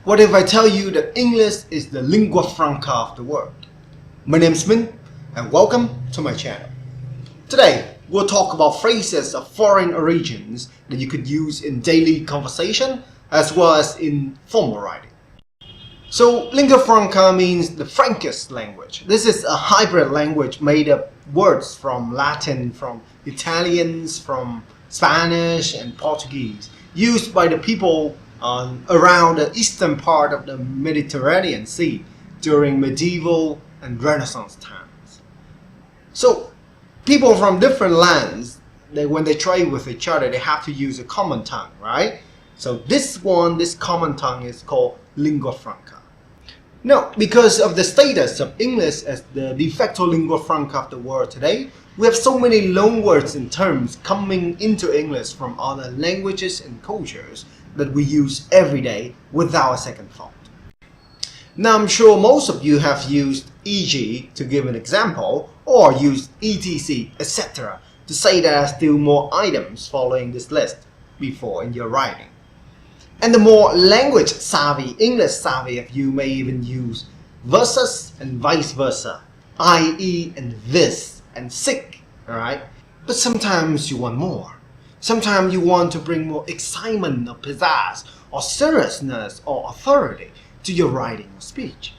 What if I tell you that English is the lingua franca of the world? My name is Nguyen, and welcome to my channel. Today, we'll talk about phrases of foreign origins that you could use in daily conversation as well as in formal writing. So, lingua franca means the frankest language. This is a hybrid language made of words from Latin, from Italians, from Spanish and Portuguese, used by the people around the eastern part of the Mediterranean Sea during medieval and Renaissance times. So people from different lands, when they trade with each other, they have to use a common tongue, right? So this common tongue is called lingua franca. Now, because of the status of English as the de facto lingua franca of the world today, we have so many loanwords and terms coming into English from other languages and cultures that we use every day without a second thought. Now, I'm sure most of you have used e.g. to give an example, or used etc., etc. to say there are still more items following this list before in your writing. And the more language savvy, English savvy of you may even use versus and vice versa, i.e. and this and sick, alright? But sometimes you want more. Sometimes you want to bring more excitement or pizzazz or seriousness or authority to your writing or speech.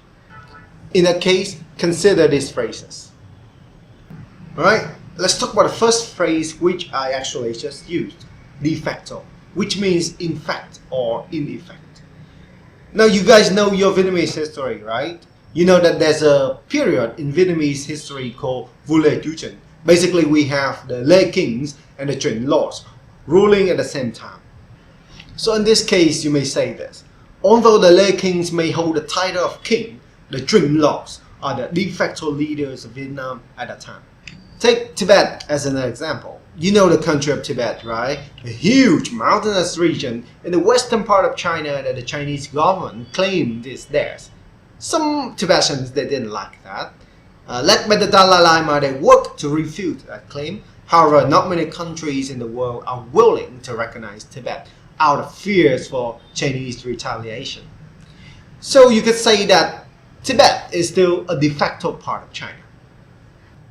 In that case, consider these phrases. Alright, let's talk about the first phrase which I actually just used, de facto, which means in fact or in effect. Now you guys know your Vietnamese history, right? You know that there's a period in Vietnamese history called Vua Lê Chú Trịnh. Basically, we have the Lê Kings and the Trịnh Lords ruling at the same time. So in this case, you may say this. Although the Lê Kings may hold the title of king, the Trịnh Lords are the de facto leaders of Vietnam at that time. Take Tibet as an example. You know the country of Tibet, right? A huge mountainous region in the western part of China that the Chinese government claimed is theirs. Some Tibetans, they didn't like that. Led by the Dalai Lama, they worked to refute that claim. However, not many countries in the world are willing to recognize Tibet out of fears for Chinese retaliation. So you could say that Tibet is still a de facto part of China.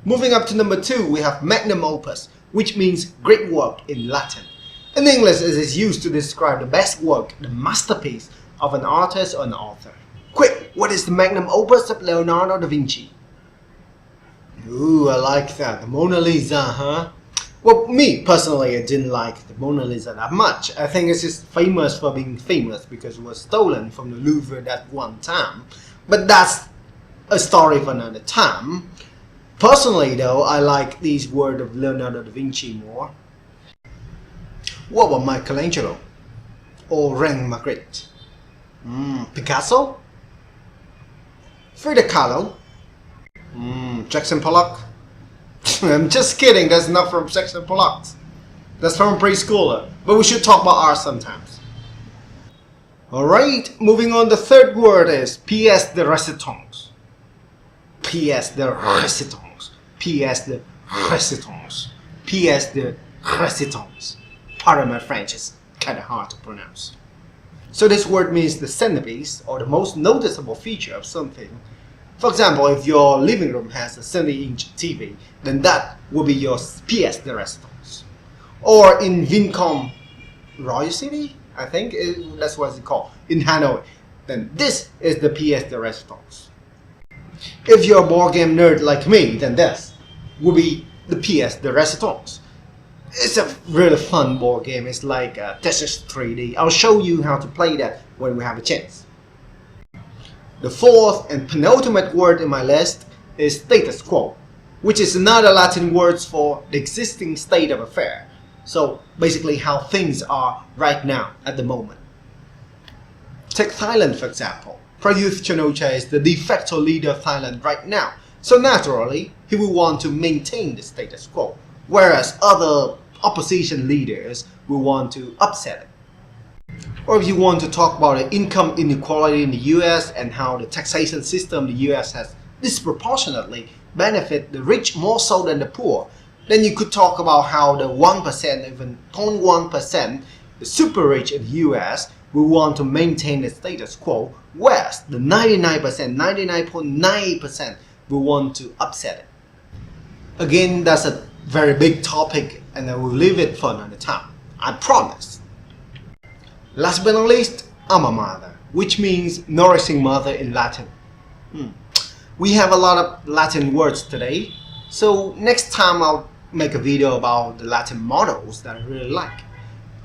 Moving up to number 2, we have magnum opus, which means great work in Latin. In English, it is used to describe the best work, the masterpiece of an artist or an author. Quick, what is the magnum opus of Leonardo da Vinci? Ooh, I like that. The Mona Lisa, huh? Well, me personally, I didn't like the Mona Lisa that much. I think it's just famous for being famous because it was stolen from the Louvre that one time. But that's a story for another time. Personally, though, I like these words of Leonardo da Vinci more. What about Michelangelo? Or Magritte? Picasso? Frida Kahlo? Jackson Pollock? I'm just kidding, that's not from Jackson Pollock. That's from a preschooler. But we should talk about art sometimes. Alright, moving on, the third word is pièce de résistance. Pièce de résistance. Pièce de résistance. Pièce de résistance. Pardon my French, it's kinda hard to pronounce. So this word means the centerpiece or the most noticeable feature of something. For example, if your living room has a 70-inch TV, then that will be your pièce de résistance. Or in Vincom, Royal City, I think that's what it's called, in Hanoi, then this is the pièce de résistance. If you're a board game nerd like me, then this will be the pièce de résistance. It's a really fun board game. It's like Tetris 3D. I'll show you how to play that when we have a chance. The fourth and penultimate word in my list is status quo, which is another Latin word for the existing state of affair. So basically how things are right now at the moment. Take Thailand for example. Prayuth Chan-o-cha is the de facto leader of Thailand right now. So naturally, he will want to maintain the status quo, whereas other opposition leaders will want to upset it. Or if you want to talk about the income inequality in the US and how the taxation system in the US has disproportionately benefit the rich more so than the poor, then you could talk about how the 1%, even 0.1%, the super rich in the US we want to maintain the status quo, whereas the 99%, 99.9%, we want to upset it. Again, that's a very big topic and I will leave it for another time, I promise. Last but not least, alma mater, which means nourishing mother in Latin. We have a lot of Latin words today, so next time I'll make a video about the Latin models that I really like.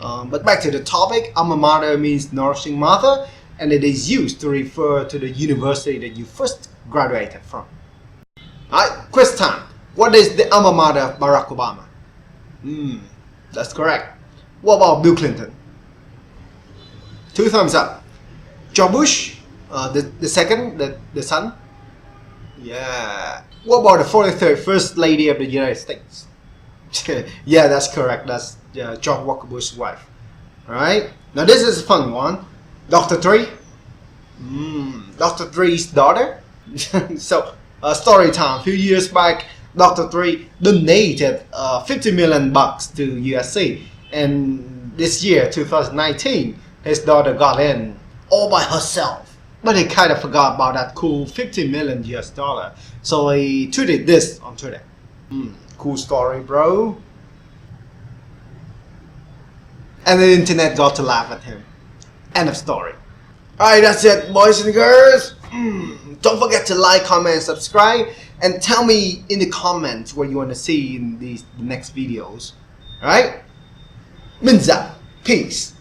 But back to the topic, alma mater means nourishing mother, and it is used to refer to the university that you first graduated from. Alright, quiz time. What is the alma mater of Barack Obama? That's correct. What about Bill Clinton? 2 thumbs up. George Bush, the second, the son? Yeah. What about the 43rd First Lady of the United States? Yeah, that's correct. That's George Walker Bush's wife. Alright. Now this is a fun one. Dr. Dre. Dr. Dre's daughter. So, story time. A few years back, Dr. Dre donated $50 million to USC. And this year, 2019, his daughter got in all by herself. But he kind of forgot about that cool $50 million US dollar. So he tweeted this on Twitter. Cool story, bro. And the internet got to laugh at him. End of story. Alright, that's it, boys and girls. Don't forget to like, comment, and subscribe. And tell me in the comments what you want to see in the next videos. Alright? Minza. Peace.